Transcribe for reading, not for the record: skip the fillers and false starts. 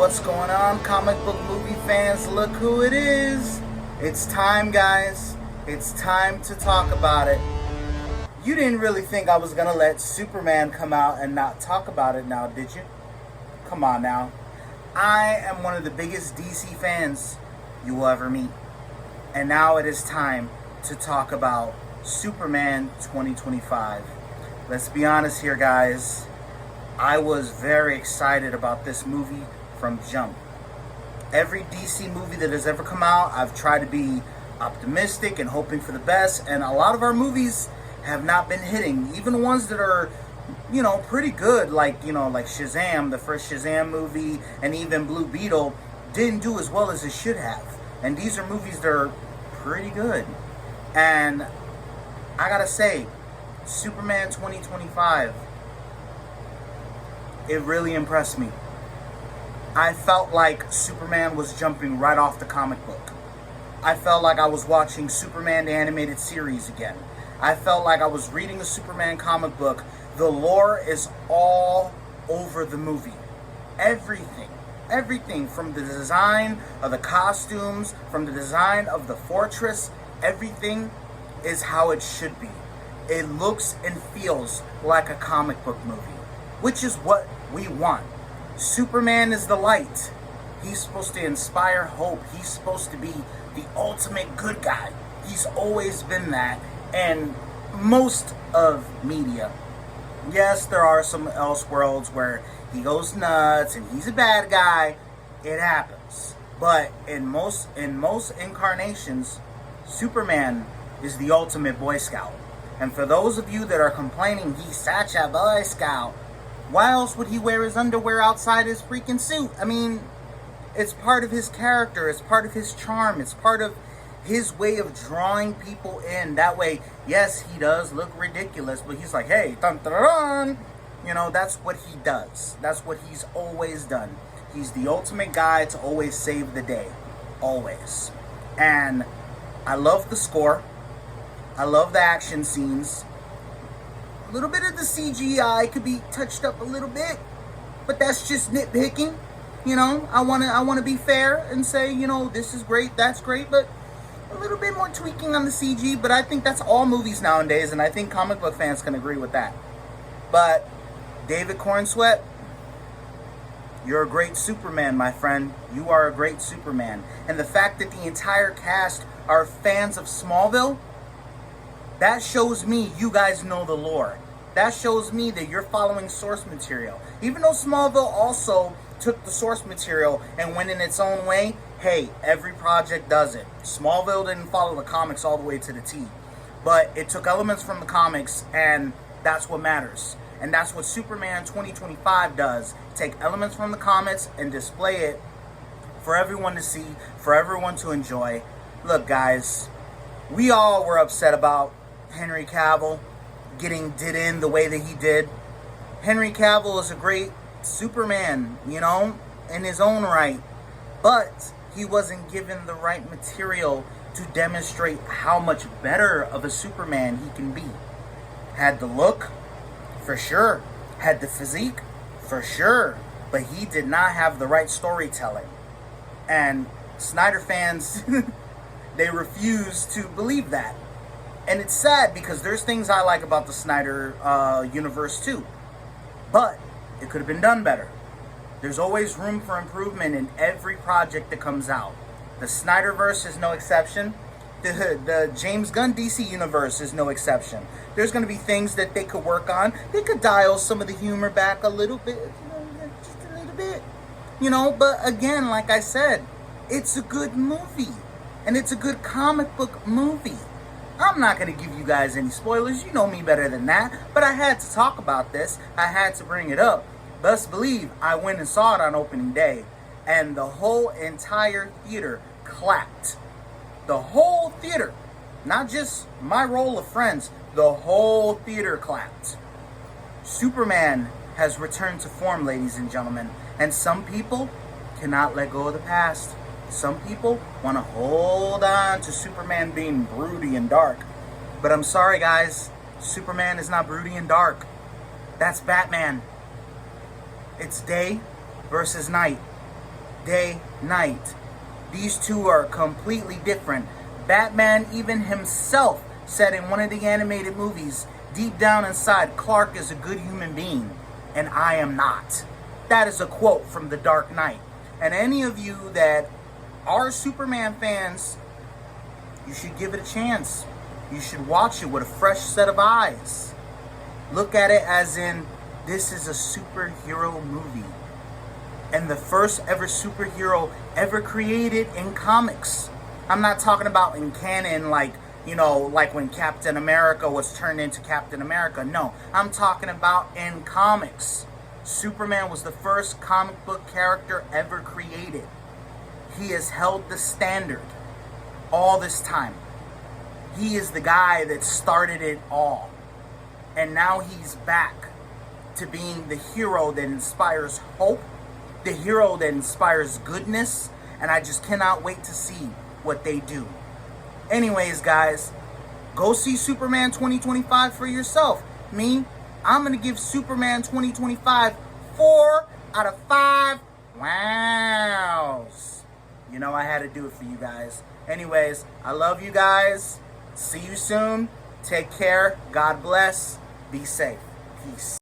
What's going on, comic book movie fans? Look who it is. It's time, guys. It's time to talk about it. You didn't really think I was gonna let Superman come out and not talk about it now, did you? Come on now. I am one of the biggest DC fans you will ever meet. And now it is time to talk about Superman 2025. Let's be honest here, guys. I was very excited about this movie from jump. Every DC movie that has ever come out, I've tried to be optimistic and hoping for the best, and a lot of our movies have not been hitting. Even the ones that are, pretty good, like Shazam, the first Shazam movie, and even Blue Beetle, didn't do as well as it should have. And these are movies that are pretty good. And I gotta say, Superman 2025, it really impressed me. I felt like Superman was jumping right off the comic book. I felt like I was watching Superman the animated series again. I felt like I was reading a Superman comic book. The lore is all over the movie. Everything from the design of the costumes, from the design of the fortress, everything is how it should be. It looks and feels like a comic book movie, which is what we want. Superman is the light. He's supposed to inspire hope. He's supposed to be the ultimate good guy. He's always been that. And most of media, yes, there are some Elseworlds where he goes nuts and he's a bad guy. It happens. But in most incarnations, Superman is the ultimate Boy Scout. And for those of you that are complaining he's such a Boy Scout, why else would he wear his underwear outside his freaking suit? I mean, it's part of his character. It's part of his charm. It's part of his way of drawing people in. That way, yes, he does look ridiculous, but he's like, hey, dun dun dun. That's what he does. That's what he's always done. He's the ultimate guy to always save the day. Always. And I love the score. I love the action scenes. A little bit of the CGI could be touched up a little bit, but that's just nitpicking. I wanna be fair and say, this is great, that's great, but a little bit more tweaking on the CG. But I think that's all movies nowadays, and I think comic book fans can agree with that. But David Corenswet, you're a great Superman, my friend. You are a great Superman. And the fact that the entire cast are fans of Smallville, that shows me you guys know the lore. That shows me that you're following source material. Even though Smallville also took the source material and went in its own way, hey, every project does it. Smallville didn't follow the comics all the way to the T. But it took elements from the comics, and that's what matters. And that's what Superman 2025 does. Take elements from the comics and display it for everyone to see, for everyone to enjoy. Look, guys, we all were upset about Henry Cavill getting did in the way that he did. Henry Cavill is a great Superman, in his own right. But he wasn't given the right material to demonstrate how much better of a Superman he can be. Had the look, for sure. Had the physique, for sure. But he did not have the right storytelling. And Snyder fans, they refuse to believe that. And it's sad because there's things I like about the Snyder universe too. But it could have been done better. There's always room for improvement in every project that comes out. The Snyderverse is no exception. The James Gunn DC universe is no exception. There's going to be things that they could work on. They could dial some of the humor back a little bit. Just a little bit. But again, like I said, it's a good movie. And it's a good comic book movie. I'm not going to give you guys any spoilers. You know me better than that. But I had to talk about this. I had to bring it up. Best believe I went and saw it on opening day. And the whole entire theater clapped. The whole theater. Not just my roll of friends. The whole theater clapped. Superman has returned to form, ladies and gentlemen. And some people cannot let go of the past. Some people want to hold on to Superman being broody and dark. But I'm sorry, guys. Superman is not broody and dark. That's Batman. It's day versus night. day, night. These two are completely different. Batman even himself said in one of the animated movies, deep down inside, Clark is a good human being, and I am not. That is a quote from The Dark Knight. And any of you that are Superman fans, you should give it a chance. You should watch it with a fresh set of eyes. Look at it as in, this is a superhero movie. And the first ever superhero ever created in comics. I'm not talking about in canon like when Captain America was turned into Captain America. No, I'm talking about in comics. Superman was the first comic book character ever created. He has held the standard all this time. He is the guy that started it all. And now he's back to being the hero that inspires hope, the hero that inspires goodness, and I just cannot wait to see what they do. Anyways, guys, go see Superman 2025 for yourself. Me, I'm going to give Superman 2025 4 out of 5 wows. You know I had to do it for you guys. Anyways, I love you guys. See you soon. Take care. God bless. Be safe. Peace.